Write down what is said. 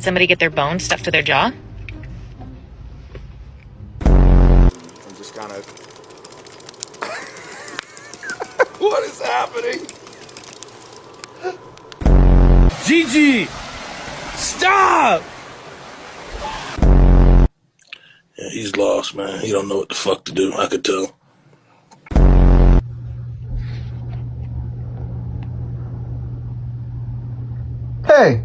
Did somebody get their bones stuffed to their jaw? I'm just kind of... What is happening? Gigi! Stop! Yeah, he's lost, man. He don't know what the fuck to do. I could tell. Hey,